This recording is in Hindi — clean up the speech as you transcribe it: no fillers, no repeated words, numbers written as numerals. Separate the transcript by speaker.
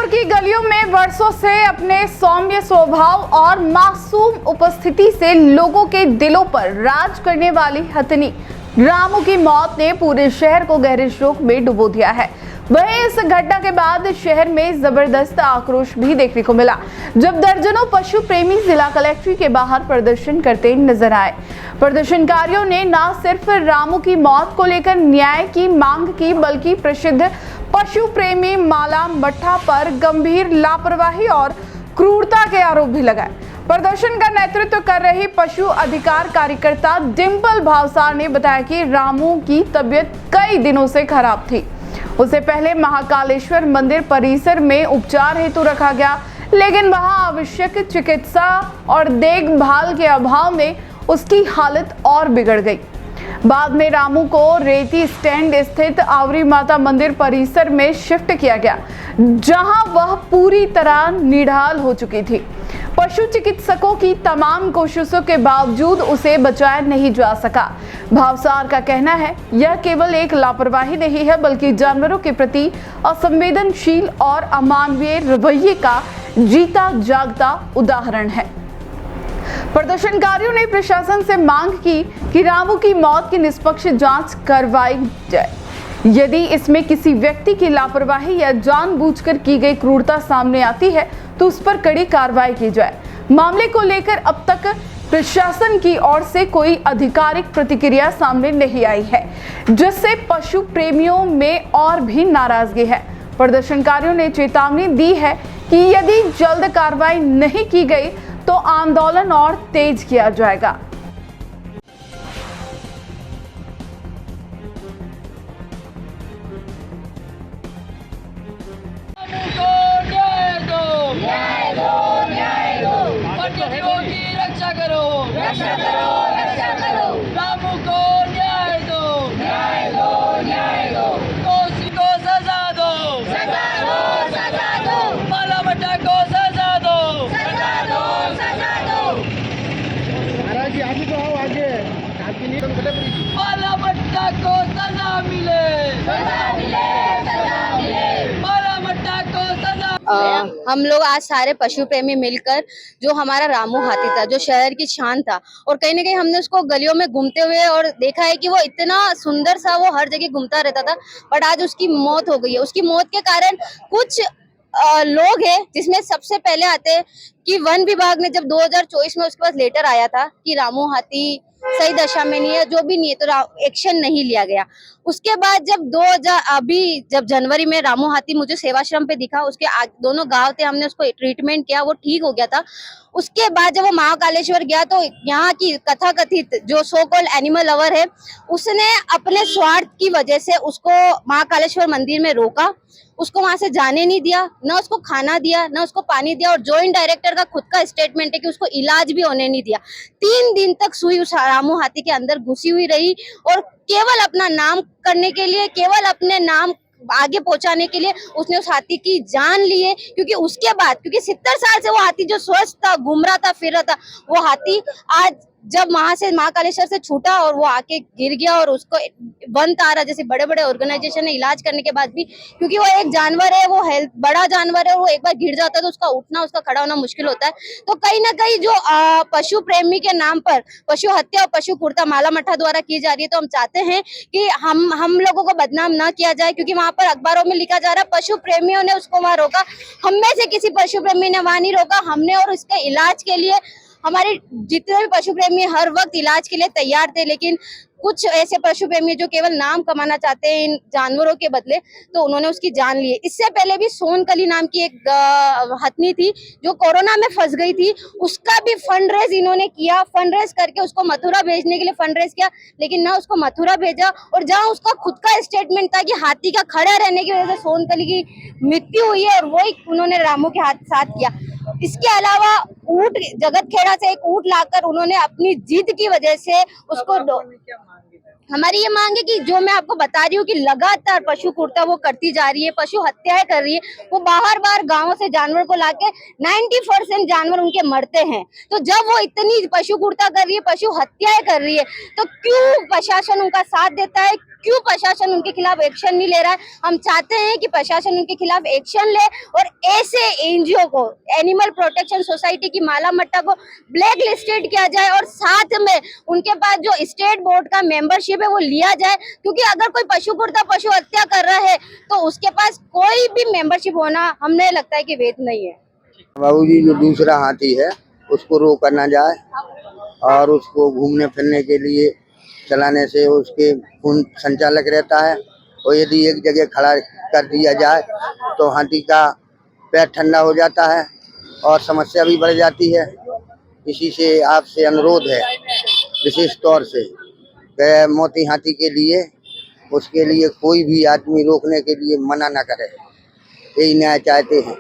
Speaker 1: जयपुर की गलियों में वर्षों से अपने सौम्य स्वभाव और मासूम उपस्थिति से लोगों के दिलों पर राज करने वाली हथिनी रामू की मौत ने पूरे शहर को गहरे शोक में डुबो दिया है। वहीं इस घटना के बाद शहर में जबरदस्त आक्रोश भी देखने को मिला, जब दर्जनों पशु प्रेमी जिला कलेक्ट्रेट के बाहर प्रदर्शन करते नजर आए। प्रदर्शनकारियों ने न सिर्फ रामू की मौत को लेकर न्याय की मांग की, बल्कि प्रसिद्ध पशु प्रेमी माला मट्ठा पर गंभीर लापरवाही और क्रूरता के आरोप भी लगाए। प्रदर्शन का नेतृत्व कर रही पशु अधिकार कार्यकर्ता डिंपल भावसार ने बताया कि रामू की तबीयत कई दिनों से खराब थी। उसे पहले महाकालेश्वर मंदिर परिसर में उपचार हेतु रखा गया, लेकिन वहां आवश्यक चिकित्सा और देखभाल के अभाव में उसकी हालत और बिगड़ गई। बाद में रामू को रेती स्टैंड स्थित आवरी माता मंदिर परिसर में शिफ्ट किया गया, जहां वह पूरी तरह निढाल हो चुकी थी। पशु चिकित्सकों की तमाम कोशिशों के बावजूद उसे बचाया नहीं जा सका। भावसार का कहना है, यह केवल एक लापरवाही नहीं है, बल्कि जानवरों के प्रति असंवेदनशील और अमानवीय रवैये का जीता जागता उदाहरण है। प्रदर्शनकारियों ने प्रशासन से मांग की कि रामू की मौत की निष्पक्ष जांच करवाई जाए। यदि इसमें किसी व्यक्ति की लापरवाही या जानबूझकर की गई क्रूरता सामने आती है तो उस पर कड़ी कार्रवाई की जाए। मामले को लेकर अब तक प्रशासन की ओर से कोई आधिकारिक प्रतिक्रिया सामने नहीं आई है, जिससे पशु प्रेमियों में और भी नाराजगी है। प्रदर्शनकारियों ने चेतावनी दी है कि यदि जल्द कार्रवाई नहीं की गई तो आंदोलन और तेज किया जाएगा।
Speaker 2: रक्षा करो, रक्षा करो।
Speaker 3: रामू को न्याय दो,
Speaker 2: न्याय दो, न्याय दो।
Speaker 3: दोषी को सजा दो,
Speaker 2: सजा दो, सजा दो।
Speaker 3: माला मट्ठा को सजा दो,
Speaker 2: सजा दो, सजा दो।
Speaker 4: महाराज जी आगे तो आओ, आगे आपकी नीति
Speaker 3: माला मट्ठा को सजा मिले,
Speaker 2: सजा मिले, सजा मिले।
Speaker 3: माला मट्ठा को सजा।
Speaker 5: हम लोग आज सारे पशु प्रेमी मिलकर, जो हमारा रामू हाथी था, जो शहर की शान था, और कहीं ना कहीं हमने उसको गलियों में घूमते हुए और देखा है कि वो इतना सुंदर सा वो हर जगह घूमता रहता था, बट आज उसकी मौत हो गई है। उसकी मौत के कारण कुछ लोग हैं, जिसमें सबसे पहले आते हैं कि वन विभाग ने जब 2024 में उसके पास लेटर आया था कि रामू हाथी सही दशा में नहीं है, जो भी नहीं है, तो एक्शन नहीं लिया गया। उसके बाद जब जनवरी में रामू हाथी मुझे सेवाश्रम पे दिखा, उसके दोनों गांव थे, हमने उसको ट्रीटमेंट किया, वो ठीक हो गया था। उसके बाद जब वो महाकालेश्वर गया तो यहाँ की कथा कथित जो सो कॉल्ड एनिमल लवर है, उसने अपने स्वार्थ की वजह से उसको महाकालेश्वर मंदिर में रोका, उसको वहां से जाने नहीं दिया, ना उसको खाना दिया, ना उसको पानी दिया, और जॉइंट डायरेक्टर का खुद का स्टेटमेंट है कि उसको इलाज भी होने नहीं दिया। 3 दिन तक सुई उस रामू हाथी के अंदर घुसी हुई रही, और केवल अपना नाम करने के लिए, केवल अपने नाम आगे पहुंचाने के लिए उसने उस हाथी की जान ली है। क्योंकि 70 साल से वो हाथी जो स्वस्थ था, घूम रहा था, फिर रहा था, वो हाथी आज जब वहां से महाकालेश्वर से छूटा और वो आके गिर गया, और उसको वन तारा जैसे बड़े बड़े ऑर्गेनाइजेशन ने इलाज करने के बाद भी, क्योंकि वो एक जानवर है, वो हेल्थ बड़ा जानवर है, और वो एक बार गिर जाता है तो उसका उठना, उसका खड़ा होना मुश्किल होता है। तो कहीं ना कहीं जो पशु प्रेमी के नाम पर पशु हत्या और पशु क्रूरता माला मट्ठा द्वारा की जा रही है, तो हम चाहते हैं कि हम लोगों को बदनाम ना किया जाए, क्योंकि वहां पर अखबारों में लिखा जा रहा है पशु प्रेमियों ने उसको वहां रोका। हम में से किसी पशु प्रेमी ने वहां नहीं रोका। हमने और उसके इलाज के लिए, हमारे जितने भी पशु प्रेमी हर वक्त इलाज के लिए तैयार थे, लेकिन कुछ ऐसे पशु प्रेमी जो केवल नाम कमाना चाहते हैं इन जानवरों के बदले, तो उन्होंने उसकी जान ली है। इससे पहले भी सोनकली नाम की एक हथनी थी जो कोरोना में फंस गई थी, उसका भी फंड रेज इन्होंने किया। फंड रेज करके उसको मथुरा भेजने के लिए फंड रेज किया, लेकिन ना उसको मथुरा भेजा, और जहां उसका खुद का स्टेटमेंट था कि हाथी का खड़ा रहने की वजह से सोनकली की मृत्यु हुई है, और वही उन्होंने रामू के साथ किया। इसके अलावा ऊंट, जगत खेड़ा से एक ऊंट लाकर उन्होंने अपनी जिद की वजह से उसको, हमारी ये मांग है कि जो मैं आपको बता रही हूँ कि लगातार पशु क्रूरता वो करती जा रही है, पशु हत्याएं कर रही है, वो बाहर गांवों से जानवर को लाके 90% जानवर उनके मरते हैं। तो जब वो इतनी पशु क्रूरता कर रही है, पशु हत्याएं कर रही है, तो क्यों प्रशासन उनका साथ देता है? क्यों प्रशासन उनके खिलाफ एक्शन नहीं ले रहा है। हम चाहते हैं कि प्रशासन उनके खिलाफ एक्शन ले और ऐसे एनजीओ को, एनिमल प्रोटेक्शन सोसाइटी की माला मट्टा को ब्लैक लिस्टेड किया जाए और साथ में उनके पास जो स्टेट बोर्ड का मेंबरशिप है वो लिया जाए, क्योंकि अगर कोई पशु पुरता पशु हत्या कर रहा है तो उसके पास कोई भी मेंबरशिप होना हमें लगता है कि वैध नहीं है।
Speaker 6: बाबूजी, जो दूसरा हाथी है उसको रोका ना जाए और उसको घूमने फिरने के लिए चलाने से उसके खून संचालक रहता है, और यदि एक जगह खड़ा कर दिया जाए तो हाथी का पैर ठंडा हो जाता है और समस्या भी बढ़ जाती है। इसी से आपसे अनुरोध है विशेष तौर से कि मोती हाथी के लिए उसके लिए कोई भी आदमी रोकने के लिए मना न करे, यही न्याय चाहते हैं।